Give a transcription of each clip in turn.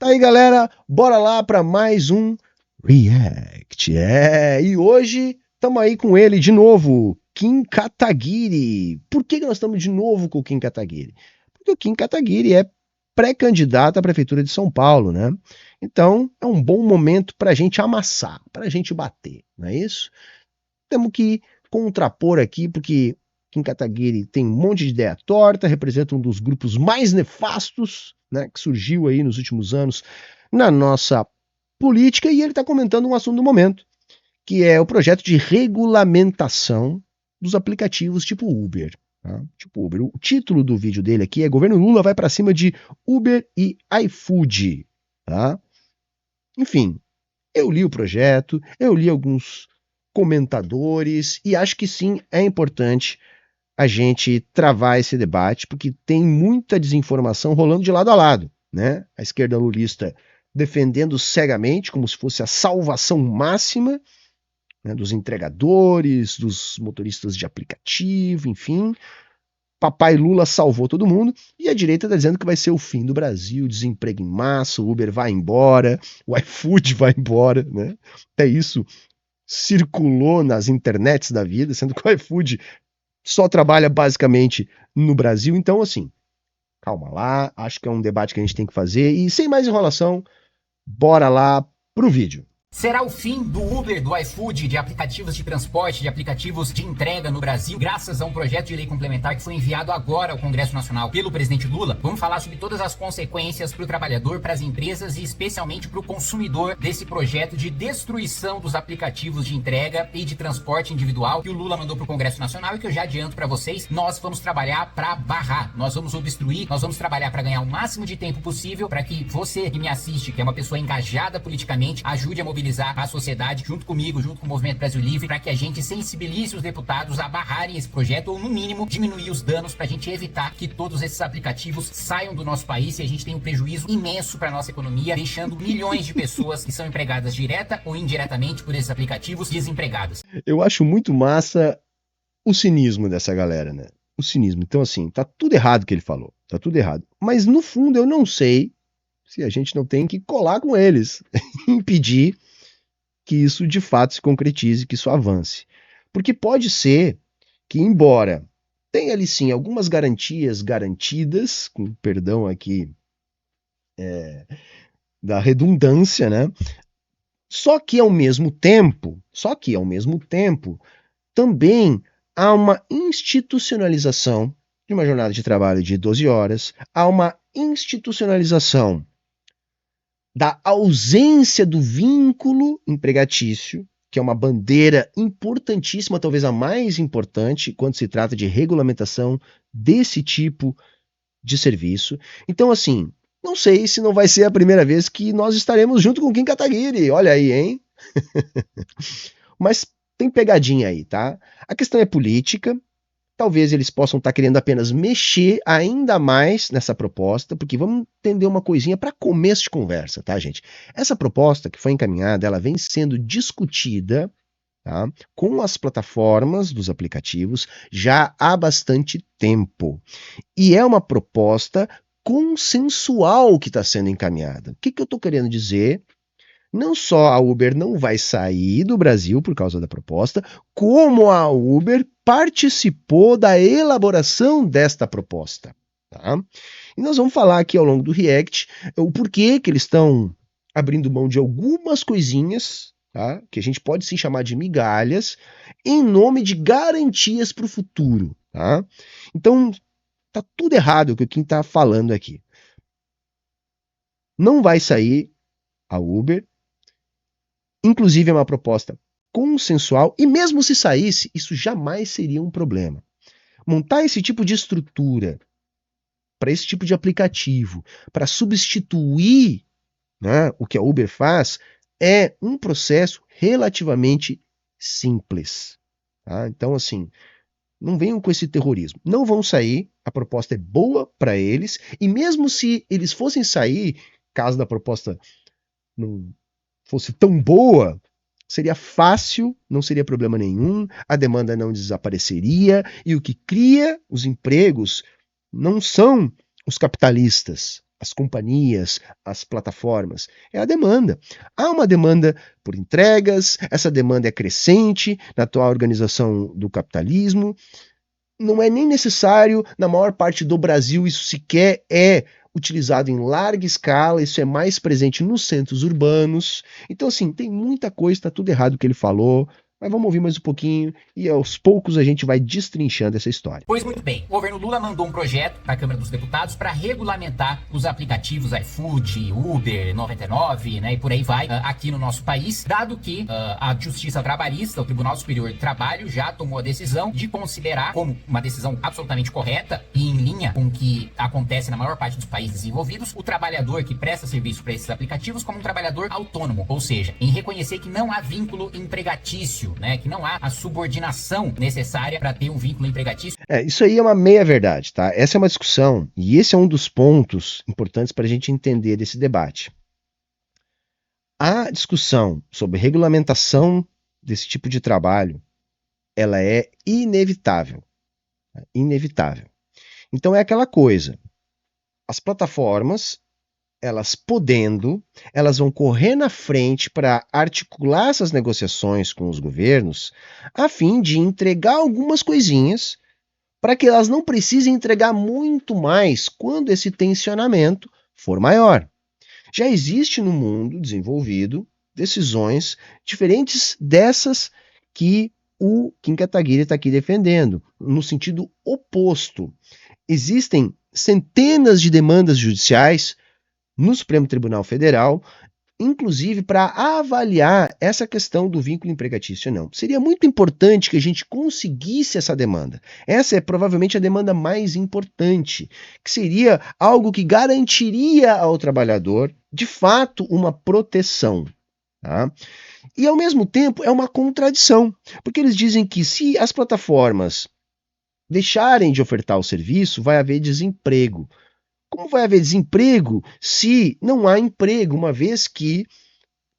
Aí, galera, bora lá para mais um React. E hoje estamos aí com ele de novo, Kim Kataguiri. Por que nós estamos de novo com o Kim Kataguiri? Porque o Kim Kataguiri é pré-candidato à Prefeitura de São Paulo, né? Então, é um bom momento para a gente amassar, para a gente bater, não é isso? Temos que contrapor aqui, porque Kim Kataguiri tem um monte de ideia torta, representa um dos grupos mais nefastos, né, que surgiu aí nos últimos anos na nossa política, e ele está comentando um assunto do momento, que é o projeto de regulamentação dos aplicativos tipo Uber. Tá? Tipo Uber. O título do vídeo dele aqui é Governo Lula vai para cima de Uber e iFood. Tá? Enfim, eu li o projeto, eu li alguns comentadores e acho que sim, é importante a gente travar esse debate, porque tem muita desinformação rolando de lado a lado, né? A esquerda lulista defendendo cegamente, como se fosse a salvação máxima, né, dos entregadores, dos motoristas de aplicativo, enfim. Papai Lula salvou todo mundo, e a direita está dizendo que vai ser o fim do Brasil, desemprego em massa, o Uber vai embora, o iFood vai embora, né? Até isso circulou nas internets da vida, sendo que o iFood só trabalha basicamente no Brasil. Então, assim, calma lá, acho que é um debate que a gente tem que fazer. E sem mais enrolação, bora lá pro vídeo. Será o fim do Uber, do iFood, de aplicativos de transporte, de aplicativos de entrega no Brasil, graças a um projeto de lei complementar que foi enviado agora ao Congresso Nacional pelo presidente Lula. Vamos falar sobre todas as consequências para o trabalhador, para as empresas e especialmente para o consumidor desse projeto de destruição dos aplicativos de entrega e de transporte individual que o Lula mandou para o Congresso Nacional e que eu já adianto para vocês, nós vamos trabalhar para barrar, nós vamos obstruir, nós vamos trabalhar para ganhar o máximo de tempo possível para que você que me assiste, que é uma pessoa engajada politicamente, ajude a mobilizar a sociedade junto comigo, junto com o Movimento Brasil Livre, para que a gente sensibilize os deputados a barrarem esse projeto ou, no mínimo, diminuir os danos para a gente evitar que todos esses aplicativos saiam do nosso país e a gente tenha um prejuízo imenso para a nossa economia, deixando milhões de pessoas que são empregadas direta ou indiretamente por esses aplicativos desempregadas. Eu acho muito massa o cinismo dessa galera, né? O cinismo. Então, assim, tá tudo errado que ele falou. Tá tudo errado. Mas, no fundo, eu não sei se a gente não tem que colar com eles, impedir que isso de fato se concretize, que isso avance. Porque pode ser que, embora tenha ali sim algumas garantias garantidas, com perdão aqui da redundância, né? Só que ao mesmo tempo, também há uma institucionalização de uma jornada de trabalho de 12 horas, há uma institucionalização da ausência do vínculo empregatício, que é uma bandeira importantíssima, talvez a mais importante, quando se trata de regulamentação desse tipo de serviço. Então, assim, não sei se não vai ser a primeira vez que nós estaremos junto com o Kim Kataguiri, olha aí, hein? Mas tem pegadinha aí, tá? A questão é política. Talvez eles possam estar querendo apenas mexer ainda mais nessa proposta, porque vamos entender uma coisinha para começo de conversa, tá, gente? Essa proposta que foi encaminhada, ela vem sendo discutida, tá, com as plataformas dos aplicativos já há bastante tempo. E é uma proposta consensual que está sendo encaminhada. O que eu estou querendo dizer? Não só a Uber não vai sair do Brasil por causa da proposta, como a Uber participou da elaboração desta proposta. Tá? E nós vamos falar aqui ao longo do React o porquê que eles estão abrindo mão de algumas coisinhas, tá? Que a gente pode sim chamar de migalhas, em nome de garantias para o futuro. Tá? Então, tá tudo errado o que o Kim está falando aqui. Não vai sair a Uber. Inclusive é uma proposta consensual, e mesmo se saísse, isso jamais seria um problema. Montar esse tipo de estrutura para esse tipo de aplicativo, para substituir, né, o que a Uber faz, é um processo relativamente simples. Tá? Então, assim, não venham com esse terrorismo. Não vão sair, a proposta é boa para eles, e mesmo se eles fossem sair, caso da proposta não fosse tão boa, seria fácil, não seria problema nenhum, a demanda não desapareceria, e o que cria os empregos não são os capitalistas, as companhias, as plataformas? É a demanda. Há uma demanda por entregas, essa demanda é crescente na atual organização do capitalismo. Não é nem necessário, na maior parte do Brasil, isso sequer é utilizado em larga escala, isso é mais presente nos centros urbanos. Então, assim, tem muita coisa, está tudo errado o que ele falou, mas vamos ouvir mais um pouquinho e aos poucos a gente vai destrinchando essa história. Pois muito bem, o governo Lula mandou um projeto para a Câmara dos Deputados para regulamentar os aplicativos iFood, Uber, 99, né, e por aí vai, aqui no nosso país, dado que a Justiça Trabalhista, o Tribunal Superior de Trabalho, já tomou a decisão de considerar como uma decisão absolutamente correta e em linha com o que acontece na maior parte dos países desenvolvidos, o trabalhador que presta serviço para esses aplicativos como um trabalhador autônomo, ou seja, em reconhecer que não há vínculo empregatício, né, que não há a subordinação necessária para ter um vínculo empregatício. Isso aí é uma meia-verdade, tá? Essa é uma discussão e esse é um dos pontos importantes para a gente entender desse debate. A discussão sobre regulamentação desse tipo de trabalho, ela é inevitável. Inevitável. Então é aquela coisa, as plataformas, elas podendo, elas vão correr na frente para articular essas negociações com os governos, a fim de entregar algumas coisinhas para que elas não precisem entregar muito mais quando esse tensionamento for maior. Já existe no mundo desenvolvido decisões diferentes dessas que o Kim Kataguiri está aqui defendendo, no sentido oposto. Existem centenas de demandas judiciais no Supremo Tribunal Federal, inclusive para avaliar essa questão do vínculo empregatício ou não. Seria muito importante que a gente conseguisse essa demanda. Essa é provavelmente a demanda mais importante, que seria algo que garantiria ao trabalhador, de fato, uma proteção. Tá? E, ao mesmo tempo, é uma contradição, porque eles dizem que se as plataformas deixarem de ofertar o serviço, vai haver desemprego. Como vai haver desemprego se não há emprego, uma vez que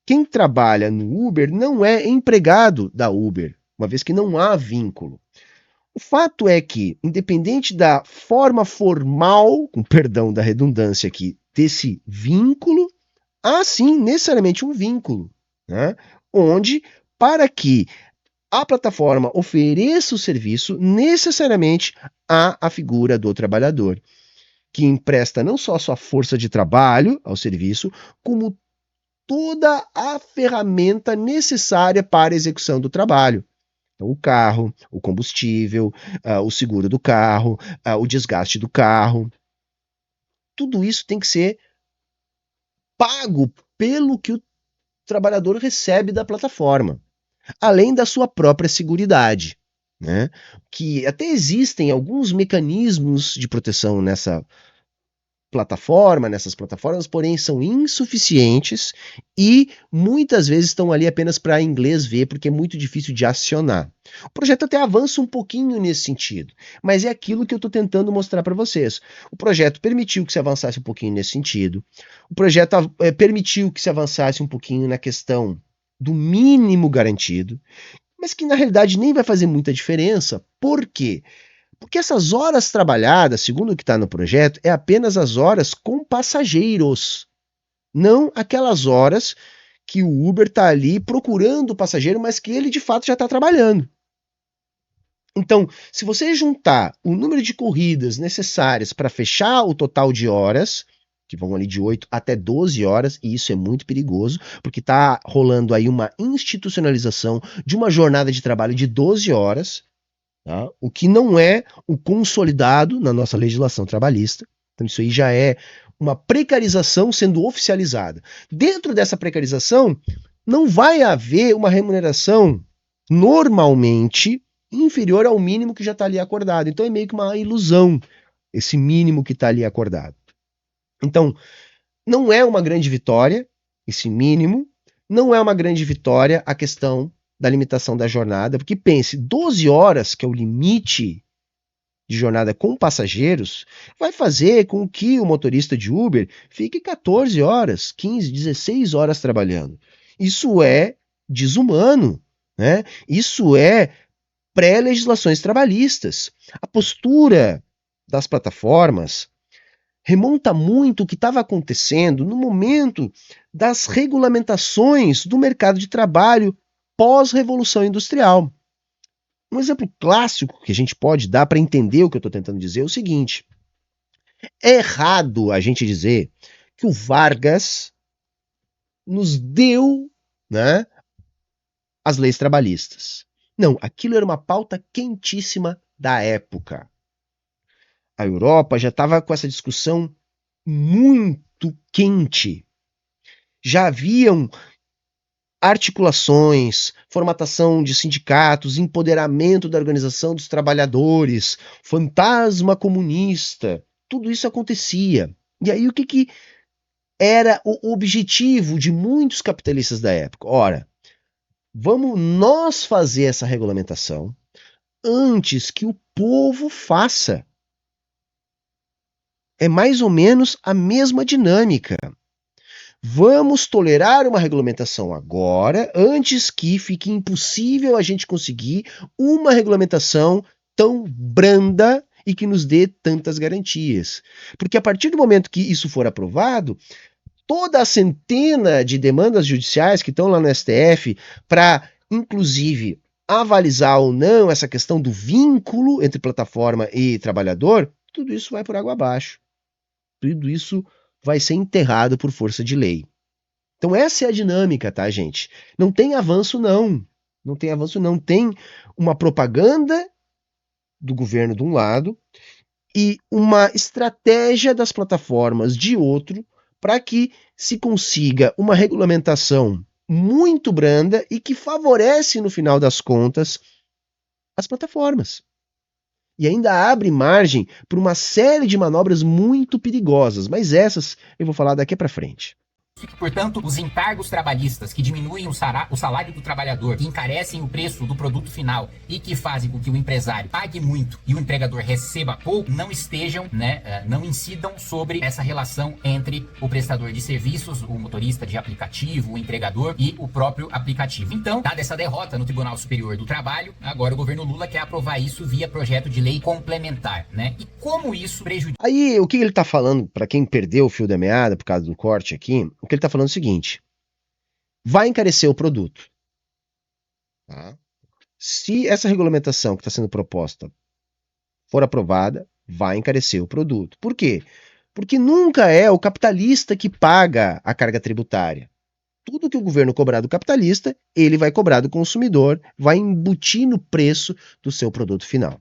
quem trabalha no Uber não é empregado da Uber, uma vez que não há vínculo? O fato é que, independente da forma formal, com perdão da redundância aqui, desse vínculo, há sim necessariamente um vínculo, né? Onde, para que a plataforma ofereça o serviço, necessariamente há a figura do trabalhador, que empresta não só a sua força de trabalho ao serviço, como toda a ferramenta necessária para a execução do trabalho. Então, o carro, o combustível, o seguro do carro, o desgaste do carro. Tudo isso tem que ser pago pelo que o trabalhador recebe da plataforma, além da sua própria seguridade, né? Que até existem alguns mecanismos de proteção nessas plataformas, porém são insuficientes e muitas vezes estão ali apenas para inglês ver, porque é muito difícil de acionar. O projeto até avança um pouquinho nesse sentido, mas é aquilo que eu estou tentando mostrar para vocês. O projeto permitiu que se avançasse um pouquinho nesse sentido, o projeto permitiu que se avançasse um pouquinho na questão do mínimo garantido, mas que na realidade nem vai fazer muita diferença. Por quê? Porque essas horas trabalhadas, segundo o que está no projeto, é apenas as horas com passageiros, não aquelas horas que o Uber está ali procurando o passageiro, mas que ele de fato já está trabalhando. Então, se você juntar o número de corridas necessárias para fechar o total de horas, que vão ali de 8 até 12 horas, e isso é muito perigoso, porque está rolando aí uma institucionalização de uma jornada de trabalho de 12 horas, tá? O que não é o consolidado na nossa legislação trabalhista. Então isso aí já é uma precarização sendo oficializada. Dentro dessa precarização, não vai haver uma remuneração normalmente inferior ao mínimo que já está ali acordado. Então é meio que uma ilusão esse mínimo que está ali acordado. Então, não é uma grande vitória esse mínimo, não é uma grande vitória a questão da limitação da jornada, porque pense, 12 horas, que é o limite de jornada com passageiros, vai fazer com que o motorista de Uber fique 14 horas, 15, 16 horas trabalhando. Isso é desumano, né? Isso é pré-legislações trabalhistas. A postura das plataformas remonta muito o que estava acontecendo no momento das regulamentações do mercado de trabalho pós-revolução industrial. Um exemplo clássico que a gente pode dar para entender o que eu estou tentando dizer é o seguinte: é errado a gente dizer que o Vargas nos deu, né, as leis trabalhistas. Não, aquilo era uma pauta quentíssima da época. A Europa já estava com essa discussão muito quente. Já haviam articulações, formatação de sindicatos, empoderamento da organização dos trabalhadores, fantasma comunista, tudo isso acontecia. E aí o que era o objetivo de muitos capitalistas da época? Ora, vamos nós fazer essa regulamentação antes que o povo faça. É mais ou menos a mesma dinâmica. Vamos tolerar uma regulamentação agora, antes que fique impossível a gente conseguir uma regulamentação tão branda e que nos dê tantas garantias. Porque a partir do momento que isso for aprovado, toda a centena de demandas judiciais que estão lá no STF para, inclusive, avalizar ou não essa questão do vínculo entre plataforma e trabalhador, tudo isso vai por água abaixo. Tudo isso vai ser enterrado por força de lei. Então essa é a dinâmica, tá, gente? Não tem avanço, não. Não tem avanço, não. Tem uma propaganda do governo de um lado e uma estratégia das plataformas de outro para que se consiga uma regulamentação muito branda e que favorece, no final das contas, as plataformas. E ainda abre margem para uma série de manobras muito perigosas, mas essas eu vou falar daqui para frente. Portanto, os encargos trabalhistas que diminuem o salário do trabalhador, que encarecem o preço do produto final e que fazem com que o empresário pague muito e o empregador receba pouco, não estejam, não incidam sobre essa relação entre o prestador de serviços, o motorista de aplicativo, o entregador e o próprio aplicativo. Então, dada essa derrota no Tribunal Superior do Trabalho, agora o governo Lula quer aprovar isso via projeto de lei complementar, né? E como isso prejudica... Aí, o que ele está falando, para quem perdeu o fio da meada por causa do corte aqui, o que ele está falando é o seguinte: vai encarecer o produto. Tá? Se essa regulamentação que está sendo proposta for aprovada, vai encarecer o produto. Por quê? Porque nunca é o capitalista que paga a carga tributária. Tudo que o governo cobrar do capitalista, ele vai cobrar do consumidor, vai embutir no preço do seu produto final.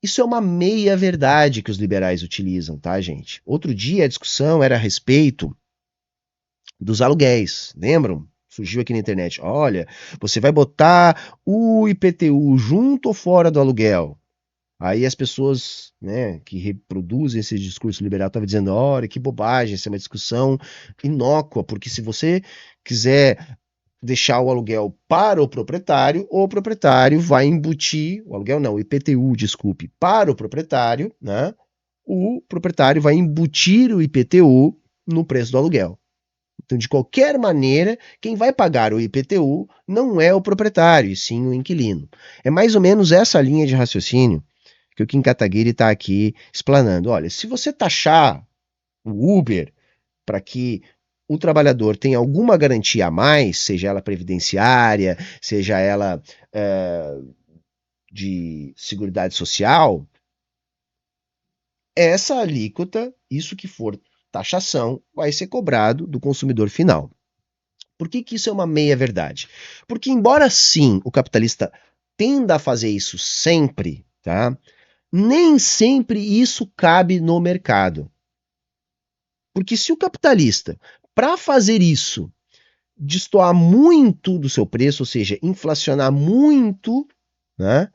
Isso é uma meia-verdade que os liberais utilizam, tá, gente? Outro dia a discussão era a respeito dos aluguéis, lembram? Surgiu aqui na internet. Olha, você vai botar o IPTU junto ou fora do aluguel? Aí as pessoas, né, que reproduzem esse discurso liberal estavam dizendo: olha, que bobagem, essa é uma discussão inócua, porque se você quiser deixar o aluguel para o proprietário vai embutir, o aluguel não, o IPTU, desculpe, para o proprietário, né? O proprietário vai embutir o IPTU no preço do aluguel. Então, de qualquer maneira, quem vai pagar o IPTU não é o proprietário, e sim o inquilino. É mais ou menos essa linha de raciocínio que o Kim Kataguiri está aqui explanando. Olha, se você taxar o Uber para que o trabalhador tenha alguma garantia a mais, seja ela previdenciária, seja ela de seguridade social, essa alíquota, isso que for taxação, vai ser cobrado do consumidor final. Por que isso é uma meia-verdade? Porque, embora sim o capitalista tenda a fazer isso sempre, tá? Nem sempre isso cabe no mercado. Porque se o capitalista, para fazer isso, destoar muito do seu preço, ou seja, inflacionar muito, né,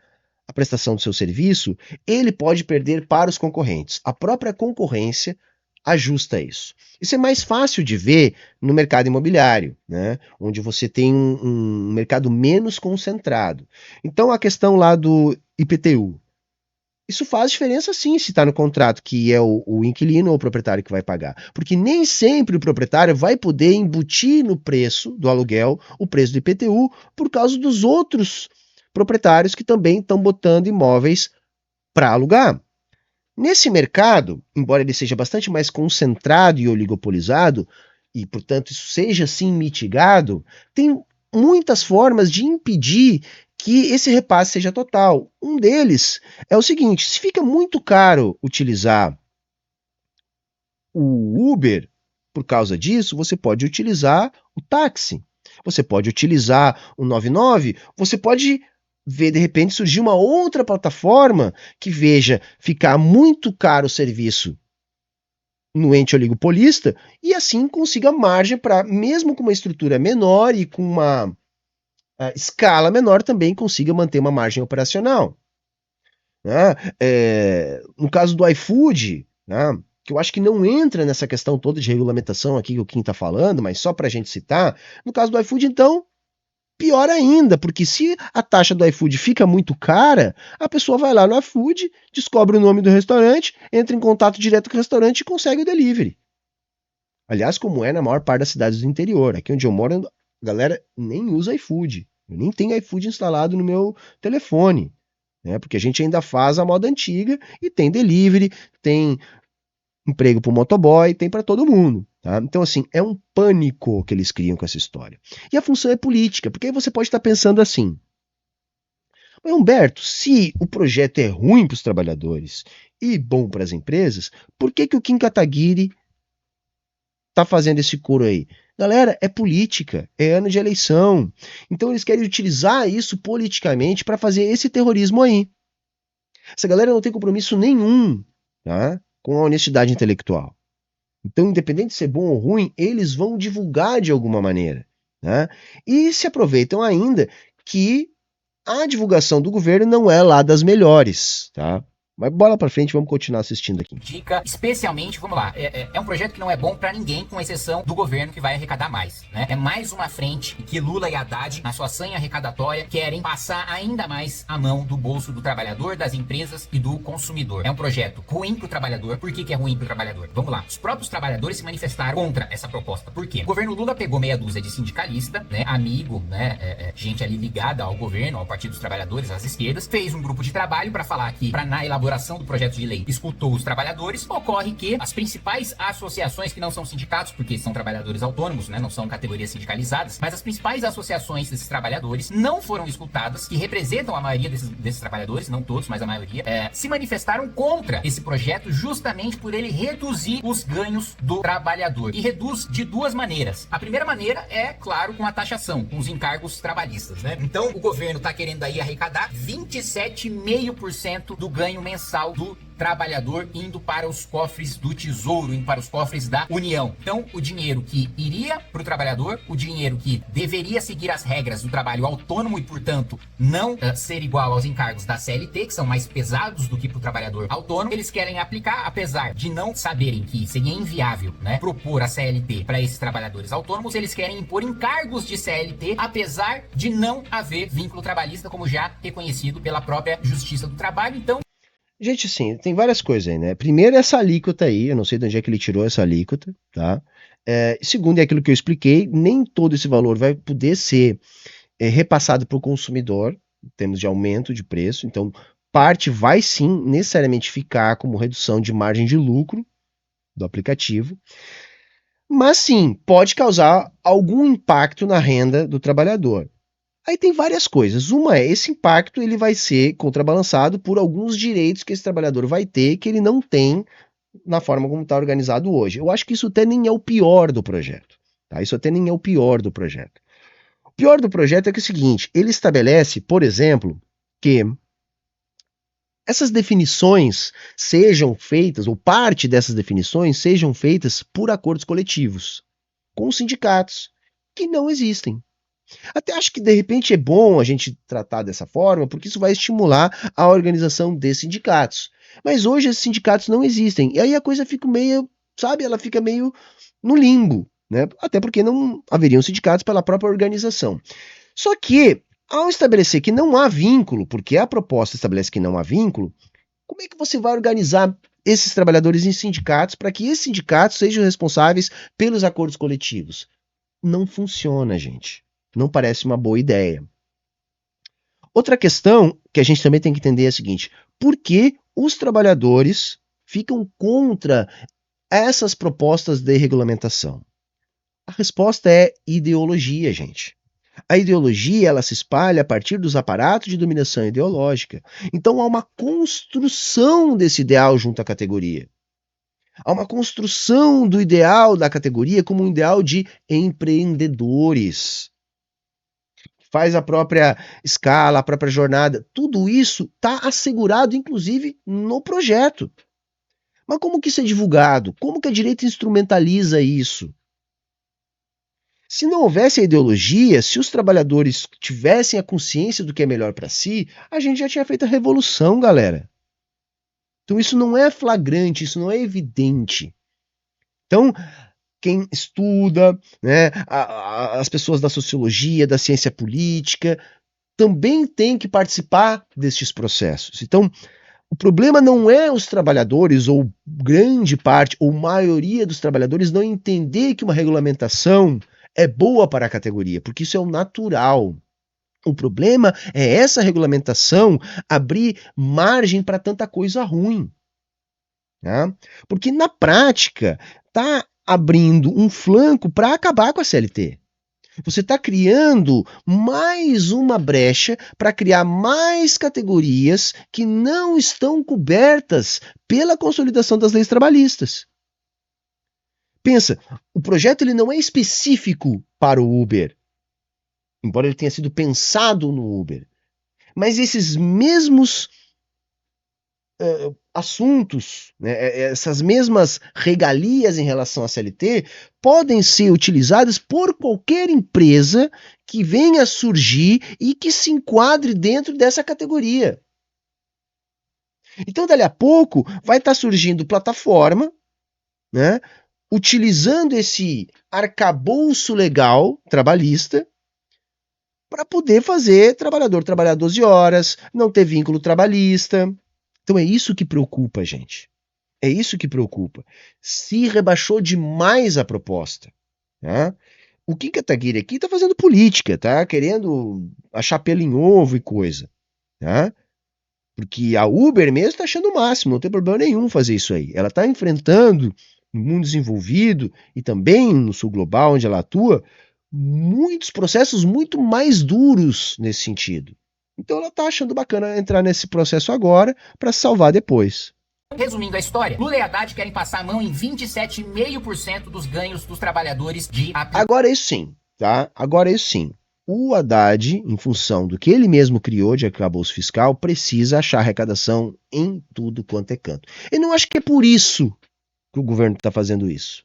a prestação do seu serviço, ele pode perder para os concorrentes. A própria concorrência ajusta isso. Isso é mais fácil de ver no mercado imobiliário, né, onde você tem um mercado menos concentrado. Então, a questão lá do IPTU, isso faz diferença sim se está no contrato que é o inquilino ou o proprietário que vai pagar. Porque nem sempre o proprietário vai poder embutir no preço do aluguel o preço do IPTU por causa dos outros proprietários que também estão botando imóveis para alugar. Nesse mercado, embora ele seja bastante mais concentrado e oligopolizado, e portanto isso seja sim mitigado, tem muitas formas de impedir que esse repasse seja total. Um deles é o seguinte: se fica muito caro utilizar o Uber, por causa disso, você pode utilizar o táxi, você pode utilizar o 99, você pode ver de repente surgir uma outra plataforma que veja ficar muito caro o serviço no ente oligopolista e assim consiga margem para, mesmo com uma estrutura menor e com uma escala menor, também consiga manter uma margem operacional. Né? No caso do iFood, né, que eu acho que não entra nessa questão toda de regulamentação aqui que o Kim está falando, mas só para a gente citar, no caso do iFood, então, pior ainda, porque se a taxa do iFood fica muito cara, a pessoa vai lá no iFood, descobre o nome do restaurante, entra em contato direto com o restaurante e consegue o delivery. Aliás, como é na maior parte das cidades do interior. Aqui onde eu moro, a galera nem usa iFood. Eu nem tenho iFood instalado no meu telefone, né? Porque a gente ainda faz a moda antiga e tem delivery, tem emprego para o motoboy, tem para todo mundo. Tá? Então, assim, é um pânico que eles criam com essa história. E a função é política, porque aí você pode estar pensando assim: mas Humberto, se o projeto é ruim para os trabalhadores e bom para as empresas, por que o Kim Kataguiri está fazendo esse coro aí? Galera, é política, é ano de eleição. Então eles querem utilizar isso politicamente para fazer esse terrorismo aí. Essa galera não tem compromisso nenhum, tá, com a honestidade intelectual. Então, independente de ser bom ou ruim, eles vão divulgar de alguma maneira. Né? E se aproveitam ainda que a divulgação do governo não é lá das melhores. Tá? Mas bola pra frente, vamos continuar assistindo aqui. Dica, especialmente, vamos lá, é um projeto que não é bom pra ninguém, com exceção do governo que vai arrecadar mais, né? É mais uma frente que Lula e Haddad, na sua sanha arrecadatória, querem passar ainda mais a mão do bolso do trabalhador, das empresas e do consumidor. É um projeto ruim pro trabalhador. Por que é ruim pro trabalhador? Vamos lá, os próprios trabalhadores se manifestaram contra essa proposta. Por quê? O governo Lula pegou meia dúzia de sindicalista, né, amigo, né, gente ali ligada ao governo, ao Partido dos Trabalhadores, às esquerdas, fez um grupo de trabalho para falar que, na elaboração do projeto de lei, escutou os trabalhadores. Ocorre que as principais associações, que não são sindicatos, porque são trabalhadores autônomos, né, não são categorias sindicalizadas, mas as principais associações desses trabalhadores não foram escutadas, que representam a maioria desses trabalhadores, não todos, mas a maioria, se manifestaram contra esse projeto, justamente por ele reduzir os ganhos do trabalhador. E reduz de duas maneiras. A primeira maneira é, claro, com a taxação, com os encargos trabalhistas, né? Então, o governo está querendo aí arrecadar 27,5% do ganho mensal do trabalhador indo para os cofres do Tesouro, indo para os cofres da União. Então, o dinheiro que iria para o trabalhador, o dinheiro que deveria seguir as regras do trabalho autônomo e, portanto, não ser igual aos encargos da CLT, que são mais pesados do que para o trabalhador autônomo, eles querem aplicar, apesar de não saberem que seria inviável, né, propor a CLT para esses trabalhadores autônomos, eles querem impor encargos de CLT, apesar de não haver vínculo trabalhista, como já reconhecido pela própria Justiça do Trabalho. Então, gente, assim, tem várias coisas aí, né? Primeiro, essa alíquota aí, eu não sei de onde é que ele tirou essa alíquota, tá? Segundo, é aquilo que eu expliquei, nem todo esse valor vai poder ser repassado para o consumidor, em termos de aumento de preço, então parte vai sim necessariamente ficar como redução de margem de lucro do aplicativo, mas sim, pode causar algum impacto na renda do trabalhador. Aí tem várias coisas. Uma é, esse impacto ele vai ser contrabalançado por alguns direitos que esse trabalhador vai ter que ele não tem na forma como está organizado hoje. Eu acho que isso até nem é o pior do projeto. Tá? Isso até nem é o pior do projeto. O pior do projeto é que é o seguinte, ele estabelece, por exemplo, que essas definições sejam feitas, ou parte dessas definições sejam feitas por acordos coletivos, com sindicatos, que não existem. Até acho que de repente é bom a gente tratar dessa forma, porque isso vai estimular a organização de sindicatos. Mas hoje esses sindicatos não existem. E aí a coisa fica meio, sabe, ela fica meio no limbo, né? Até porque não haveriam sindicatos pela própria organização. Só que, ao estabelecer que não há vínculo, porque a proposta estabelece que não há vínculo, como é que você vai organizar esses trabalhadores em sindicatos para que esses sindicatos sejam responsáveis pelos acordos coletivos? Não funciona, gente. Não parece uma boa ideia. Outra questão que a gente também tem que entender é a seguinte: por que os trabalhadores ficam contra essas propostas de regulamentação? A resposta é ideologia, gente. A ideologia, ela se espalha a partir dos aparatos de dominação ideológica. Então há uma construção desse ideal junto à categoria. Há uma construção do ideal da categoria como um ideal de empreendedores. Faz a própria escala, a própria jornada. Tudo isso está assegurado, inclusive, no projeto. Mas como que isso é divulgado? Como que a direita instrumentaliza isso? Se não houvesse a ideologia, se os trabalhadores tivessem a consciência do que é melhor para si, a gente já tinha feito a revolução, galera. Então isso não é flagrante, isso não é evidente. Então, quem estuda, né, as pessoas da sociologia, da ciência política, também tem que participar destes processos. Então, o problema não é os trabalhadores, ou grande parte, ou maioria dos trabalhadores não entender que uma regulamentação é boa para a categoria, porque isso é o natural. O problema é essa regulamentação abrir margem para tanta coisa ruim. Tá? Porque na prática está abrindo um flanco para acabar com a CLT. Você está criando mais uma brecha para criar mais categorias que não estão cobertas pela consolidação das leis trabalhistas. Pensa, o projeto ele não é específico para o Uber, embora ele tenha sido pensado no Uber. Mas esses mesmos assuntos, né, essas mesmas regalias em relação à CLT, podem ser utilizadas por qualquer empresa que venha a surgir e que se enquadre dentro dessa categoria. Então, dali a pouco, vai estar surgindo plataforma, né, utilizando esse arcabouço legal trabalhista para poder fazer trabalhador trabalhar 12 horas, não ter vínculo trabalhista. Então é isso que preocupa a gente. É isso que preocupa. Se rebaixou demais a proposta. Tá? O Kim Kataguiri aqui está fazendo política, tá? Querendo achar pelo em ovo e coisa. Tá? Porque a Uber mesmo está achando o máximo, não tem problema nenhum fazer isso aí. Ela está enfrentando no mundo desenvolvido e também no sul global, onde ela atua, muitos processos muito mais duros nesse sentido. Então ela está achando bacana entrar nesse processo agora para salvar depois. Resumindo a história, Lula e Haddad querem passar a mão em 27,5% dos ganhos dos trabalhadores de... Agora isso sim, tá? Agora isso sim. O Haddad, em função do que ele mesmo criou de arcabouço fiscal, precisa achar arrecadação em tudo quanto é canto. Eu não acho que é por isso que o governo está fazendo isso.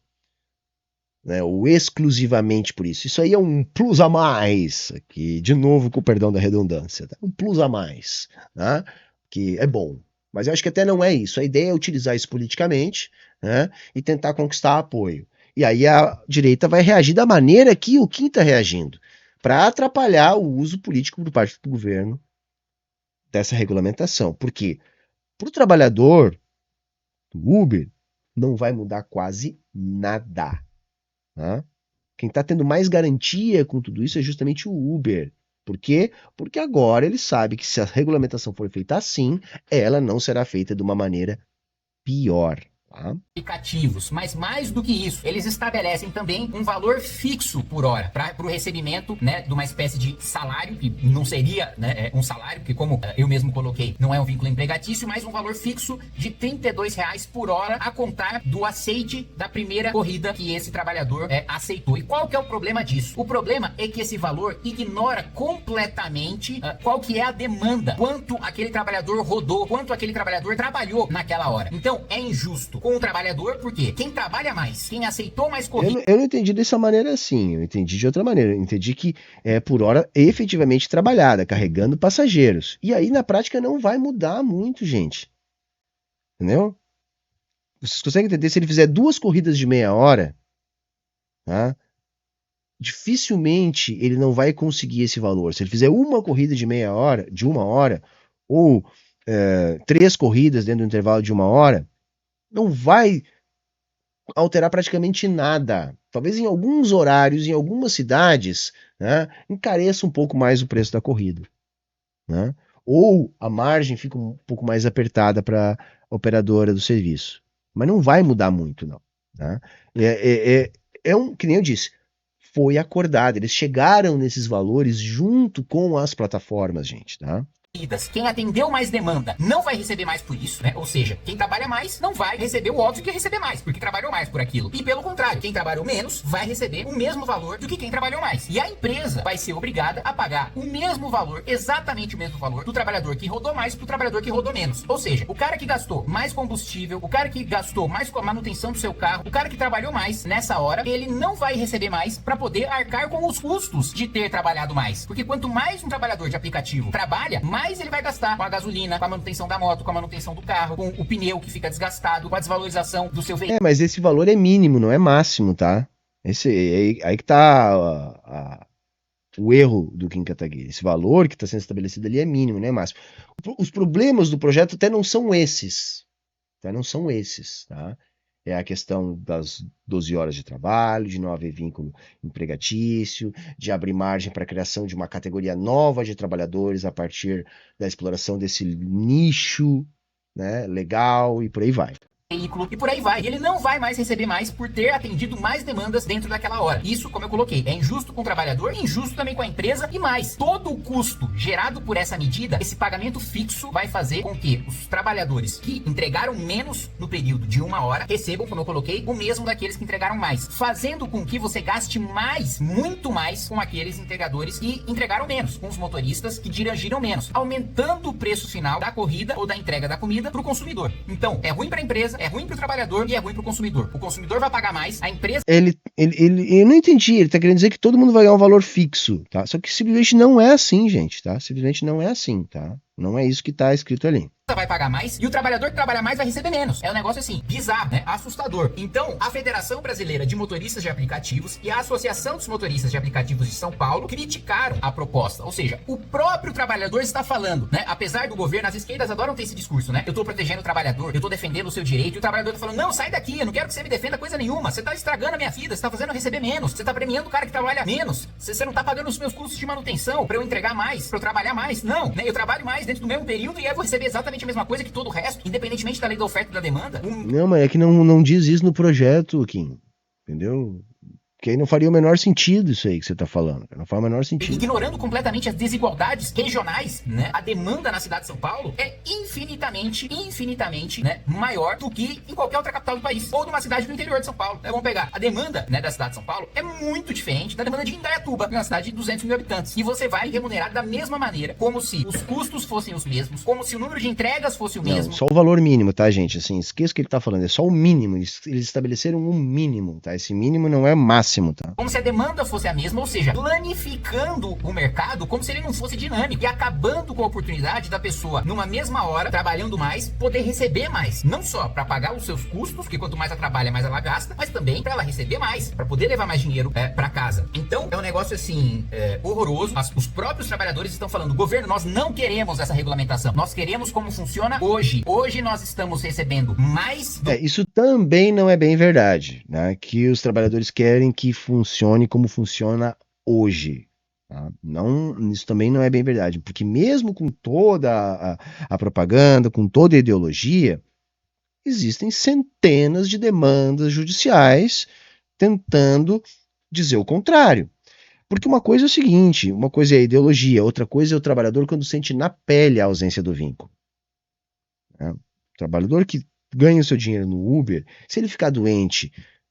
Né, ou exclusivamente por isso. Isso aí é um plus a mais, aqui, de novo com o perdão da redundância, tá? Um plus a mais, tá? Que é bom. Mas eu acho que até não é isso. A ideia é utilizar isso politicamente, né, e tentar conquistar apoio. E aí a direita vai reagir da maneira que o Kim está reagindo, para atrapalhar o uso político por parte do governo dessa regulamentação. Porque para o trabalhador do Uber não vai mudar quase nada. Tá? Quem está tendo mais garantia com tudo isso é justamente o Uber. Por quê? Porque agora ele sabe que se a regulamentação for feita assim, ela não será feita de uma maneira pior. Tá? Aplicativos, mas mais do que isso, eles estabelecem também um valor fixo por hora para o recebimento, né, de uma espécie de salário, que não seria, né, um salário, porque como eu mesmo coloquei, não é um vínculo empregatício, mas um valor fixo de R$32 por hora a contar do aceite da primeira corrida que esse trabalhador aceitou. E qual que é o problema disso? O problema é que esse valor ignora completamente qual que é a demanda, quanto aquele trabalhador rodou, quanto aquele trabalhador trabalhou naquela hora. Então é injusto com o trabalhador, porque quem trabalha mais, quem aceitou mais corrida... Eu não entendi dessa maneira assim, eu entendi de outra maneira. Eu entendi que é por hora efetivamente trabalhada, carregando passageiros. E aí, na prática, não vai mudar muito, gente. Entendeu? Vocês conseguem entender? Se ele fizer 2 corridas de meia hora, tá? Dificilmente ele não vai conseguir esse valor. Se ele fizer uma corrida de meia hora, de 1 hora, ou 3 corridas dentro do intervalo de 1 hora, não vai alterar praticamente nada. Talvez em alguns horários, em algumas cidades, né, encareça um pouco mais o preço da corrida. Né? Ou a margem fica um pouco mais apertada para operadora do serviço. Mas não vai mudar muito, não. Tá? Que nem eu disse, foi acordado. Eles chegaram nesses valores junto com as plataformas, gente, tá? Quem atendeu mais demanda não vai receber mais por isso, né? Ou seja, quem trabalha mais não vai receber o óbvio que é receber mais, porque trabalhou mais por aquilo. E pelo contrário, quem trabalhou menos vai receber o mesmo valor do que quem trabalhou mais. E a empresa vai ser obrigada a pagar o mesmo valor, exatamente o mesmo valor, do trabalhador que rodou mais pro trabalhador que rodou menos. Ou seja, o cara que gastou mais combustível, o cara que gastou mais com a manutenção do seu carro, o cara que trabalhou mais nessa hora, ele não vai receber mais para poder arcar com os custos de ter trabalhado mais. Porque quanto mais um trabalhador de aplicativo trabalha, mais ele vai gastar com a gasolina, com a manutenção da moto, com a manutenção do carro, com o pneu que fica desgastado, com a desvalorização do seu veículo. Mas esse valor é mínimo, não é máximo, tá? Aí que tá o erro do Kim Kataguiri. Esse valor que está sendo estabelecido ali é mínimo, não é máximo. Os problemas do projeto até não são esses. Tá? É a questão das 12 horas de trabalho, de não haver vínculo empregatício, de abrir margem para a criação de uma categoria nova de trabalhadores a partir da exploração desse nicho, né, legal, e por aí vai. Veículo e por aí vai. E ele não vai mais receber mais por ter atendido mais demandas dentro daquela hora. Isso, como eu coloquei, é injusto com o trabalhador, injusto também com a empresa e mais. Todo o custo gerado por essa medida, esse pagamento fixo vai fazer com que os trabalhadores que entregaram menos no período de 1 hora recebam, como eu coloquei, o mesmo daqueles que entregaram mais, fazendo com que você gaste mais, muito mais, com aqueles entregadores que entregaram menos, com os motoristas que dirigiram menos, aumentando o preço final da corrida ou da entrega da comida para o consumidor. Então, é ruim para a empresa, é ruim pro trabalhador e é ruim pro consumidor. O consumidor vai pagar mais, a empresa... Eu não entendi, ele tá querendo dizer que todo mundo vai ganhar um valor fixo, tá? Só que simplesmente não é assim, gente, tá? Simplesmente não é assim, tá? Não é isso que tá escrito ali. Vai pagar mais e o trabalhador que trabalha mais vai receber menos. É um negócio assim, bizarro, né? Assustador. Então, a Federação Brasileira de Motoristas de Aplicativos e a Associação dos Motoristas de Aplicativos de São Paulo criticaram a proposta. Ou seja, o próprio trabalhador está falando, né? Apesar do governo, as esquerdas adoram ter esse discurso, né? Eu tô protegendo o trabalhador, eu tô defendendo o seu direito, e o trabalhador tá falando, não, sai daqui, eu não quero que você me defenda coisa nenhuma, você tá estragando a minha vida, você tá fazendo eu receber menos, você tá premiando o cara que trabalha menos, você não tá pagando os meus custos de manutenção pra eu entregar mais, pra eu trabalhar mais. Não, né? Eu trabalho mais dentro do mesmo período e eu vou receber exatamente a mesma coisa que todo o resto, independentemente da lei da oferta e da demanda. Não, mas é que não diz isso no projeto, Kim. Entendeu? Que aí não faria o menor sentido isso aí que você tá falando. Não faz o menor sentido. Ignorando completamente as desigualdades regionais, né? A demanda na cidade de São Paulo é infinitamente, né, maior do que em qualquer outra capital do país. Ou numa cidade do interior de São Paulo. Vamos pegar a demanda, né, da cidade de São Paulo é muito diferente da demanda de Indaiatuba, que é uma cidade de 200 mil habitantes. E você vai remunerar da mesma maneira, como se os custos fossem os mesmos, como se o número de entregas fosse o mesmo. Só o valor mínimo, tá, gente? Assim, esqueça o que ele tá falando. É só o mínimo. Eles estabeleceram um mínimo, tá? Esse mínimo não é máximo. Tá? Como se a demanda fosse a mesma, ou seja, planificando o mercado como se ele não fosse dinâmico e acabando com a oportunidade da pessoa, numa mesma hora, trabalhando mais, poder receber mais. Não só para pagar os seus custos, porque quanto mais ela trabalha, mais ela gasta, mas também para ela receber mais, para poder levar mais dinheiro para casa. Então, é um negócio assim, horroroso. Os próprios trabalhadores estão falando, governo, nós não queremos essa regulamentação. Nós queremos como funciona hoje. Hoje nós estamos recebendo mais... Isso também não é bem verdade, né? Que os trabalhadores querem que funcione como funciona hoje. Tá? Não, isso também não é bem verdade, porque mesmo com toda a propaganda, com toda a ideologia, existem centenas de demandas judiciais tentando dizer o contrário. Porque uma coisa é o seguinte, uma coisa é a ideologia, outra coisa é o trabalhador quando sente na pele a ausência do vínculo. O trabalhador que ganha o seu dinheiro no Uber, se ele ficar doente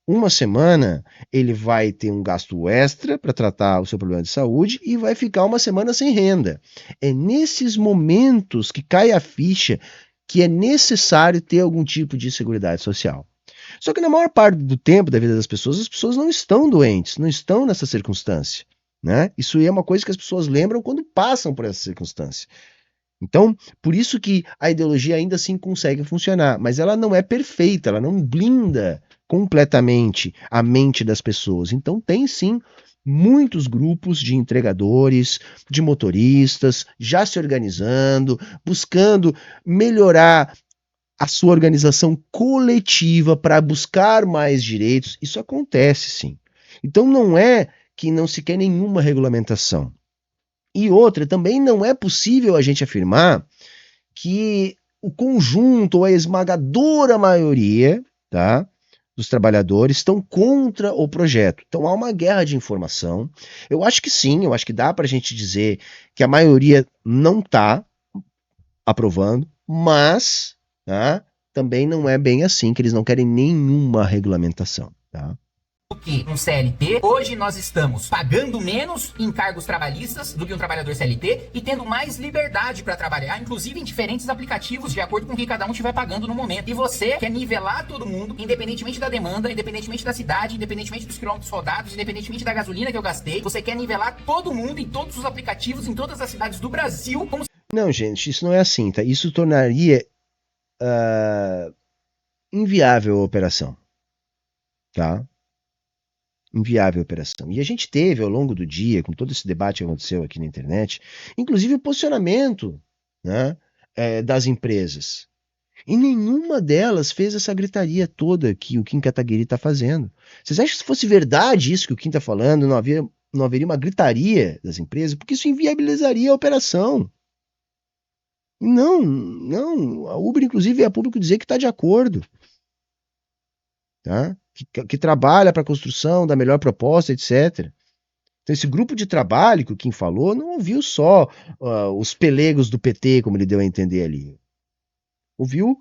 1 semana, ele vai ter um gasto extra para tratar o seu problema de saúde e vai ficar 1 semana sem renda. É nesses momentos que cai a ficha que é necessário ter algum tipo de seguridade social. Só que na maior parte do tempo da vida das pessoas, as pessoas não estão doentes, não estão nessa circunstância, né? Isso é uma coisa que as pessoas lembram quando passam por essa circunstância. Então, por isso que a ideologia ainda assim consegue funcionar, mas ela não é perfeita, ela não blinda completamente a mente das pessoas. Então tem sim muitos grupos de entregadores, de motoristas, já se organizando, buscando melhorar a sua organização coletiva para buscar mais direitos. Isso acontece sim. Então não é que não se quer nenhuma regulamentação. E outra, também não é possível a gente afirmar que o conjunto, ou a esmagadora maioria, tá, dos trabalhadores estão contra o projeto. Então há uma guerra de informação. Eu acho que sim, eu acho que dá para a gente dizer que a maioria não está aprovando, mas, tá, também não é bem assim, que eles não querem nenhuma regulamentação, tá? Do que um CLT. Hoje nós estamos pagando menos em cargos trabalhistas do que um trabalhador CLT e tendo mais liberdade para trabalhar, inclusive em diferentes aplicativos, de acordo com o que cada um estiver pagando no momento. E você quer nivelar todo mundo, independentemente da demanda, independentemente da cidade, independentemente dos quilômetros rodados, independentemente da gasolina que eu gastei. Você quer nivelar todo mundo em todos os aplicativos, em todas as cidades do Brasil. Como... Não, gente, isso não é assim, tá? Isso tornaria inviável a operação, tá? Inviável a operação. E a gente teve, ao longo do dia, com todo esse debate que aconteceu aqui na internet, inclusive o posicionamento, né, das empresas. E nenhuma delas fez essa gritaria toda que o Kim Kataguiri está fazendo. Vocês acham que se fosse verdade isso que o Kim está falando, não haveria uma gritaria das empresas? Porque isso inviabilizaria a operação. Não. A Uber, inclusive, é a público dizer que está de acordo. Tá? Que trabalha para a construção da melhor proposta, etc. Então, esse grupo de trabalho que o Kim falou não ouviu só os pelegos do PT, como ele deu a entender ali. Ouviu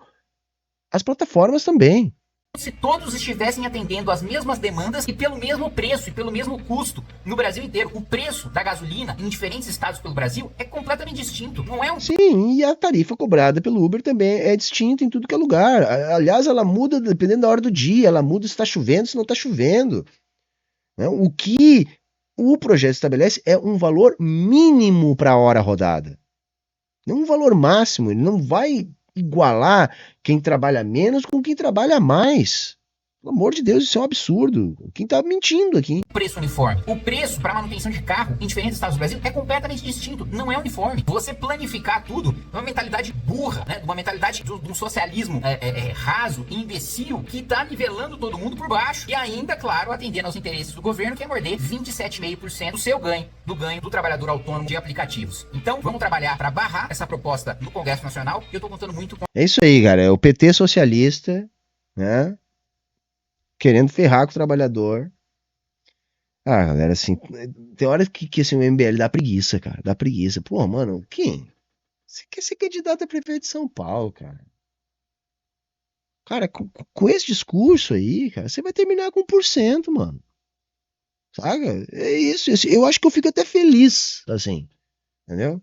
as plataformas também. Se todos estivessem atendendo às mesmas demandas e pelo mesmo preço e pelo mesmo custo no Brasil inteiro. O preço da gasolina em diferentes estados pelo Brasil é completamente distinto. Não é um... Sim, e a tarifa cobrada pelo Uber também é distinta em tudo que é lugar. Aliás, ela muda dependendo da hora do dia, ela muda se está chovendo, se não está chovendo. O que o projeto estabelece é um valor mínimo para a hora rodada. Não um valor máximo, ele não vai igualar quem trabalha menos com quem trabalha mais. Pelo amor de Deus, isso é um absurdo. Quem tá mentindo aqui? Preço uniforme. O preço para manutenção de carro em diferentes estados do Brasil é completamente distinto. Não é uniforme. Você planificar tudo é uma mentalidade burra, né? Uma mentalidade de um socialismo raso, imbecil, que tá nivelando todo mundo por baixo. E ainda, claro, atendendo aos interesses do governo, que é morder 27,5% do seu ganho, do ganho do trabalhador autônomo de aplicativos. Então, vamos trabalhar para barrar essa proposta no Congresso Nacional. Eu tô contando muito com... É isso aí, cara. É o PT socialista, né? Querendo ferrar com o trabalhador. Ah, galera, assim, tem hora que assim, o MBL dá preguiça, cara. Dá preguiça. Pô, mano, quem? Você quer ser candidato a prefeito de São Paulo, cara? Cara, com esse discurso aí, cara, você vai terminar com 1%, mano. Saca? É isso. Eu acho que eu fico até feliz, assim. Entendeu?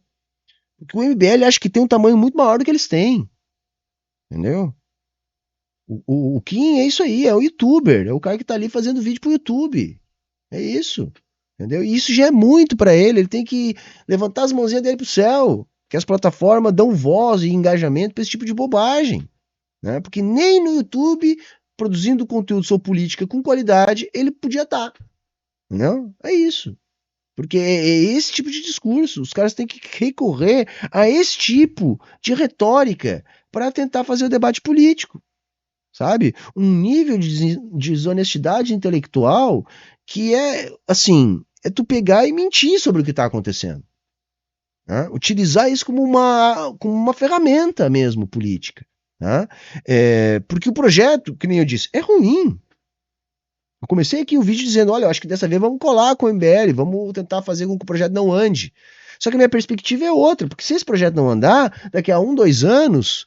Porque o MBL acho que tem um tamanho muito maior do que eles têm. Entendeu? O Kim é isso aí, é o youtuber, é o cara que tá ali fazendo vídeo pro YouTube. É isso. Entendeu? E isso já é muito pra ele tem que levantar as mãozinhas dele pro céu, que as plataformas dão voz e engajamento pra esse tipo de bobagem. Né? Porque nem no YouTube, produzindo conteúdo sobre política com qualidade, ele podia estar. Entendeu? É isso. Porque é esse tipo de discurso. Os caras têm que recorrer a esse tipo de retórica para tentar fazer o debate político. Sabe? Um nível de desonestidade intelectual que é, assim, é tu pegar e mentir sobre o que está acontecendo. Né? Utilizar isso como uma ferramenta mesmo política. Né? Porque o projeto, que nem eu disse, é ruim. Eu comecei aqui o vídeo dizendo, olha, eu acho que dessa vez vamos colar com o MBL, vamos tentar fazer com que o projeto não ande. Só que a minha perspectiva é outra, porque se esse projeto não andar, daqui a 1, 2 anos...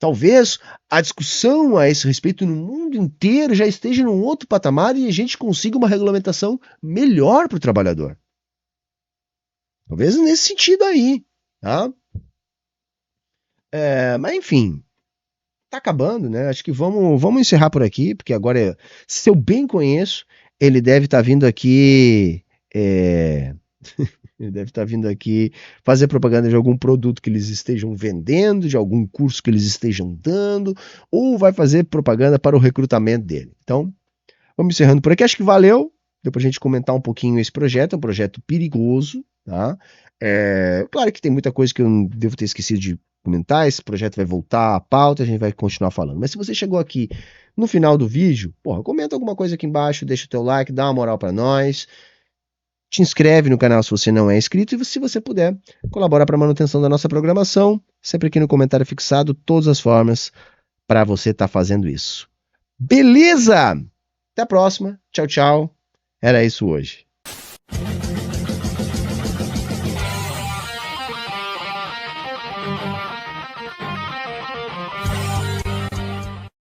Talvez a discussão a esse respeito no mundo inteiro já esteja num outro patamar e a gente consiga uma regulamentação melhor para o trabalhador. Talvez nesse sentido aí, tá? Mas enfim, tá acabando, né? Acho que vamos encerrar por aqui, porque agora, se eu bem conheço, ele deve estar vindo aqui... Ele deve estar vindo aqui fazer propaganda de algum produto que eles estejam vendendo, de algum curso que eles estejam dando, ou vai fazer propaganda para o recrutamento dele. Então, vamos encerrando por aqui. Acho que valeu. Deu para a gente comentar um pouquinho esse projeto. É um projeto perigoso, tá? Claro que tem muita coisa que eu devo ter esquecido de comentar. Esse projeto vai voltar à pauta, a gente vai continuar falando. Mas se você chegou aqui no final do vídeo, porra, comenta alguma coisa aqui embaixo, deixa o teu like, dá uma moral para nós. te inscreve no canal se você não é inscrito e se você puder, colabora para a manutenção da nossa programação, sempre aqui no comentário fixado, todas as formas para você estar fazendo isso. Beleza? Até a próxima. Tchau, tchau. Era isso hoje.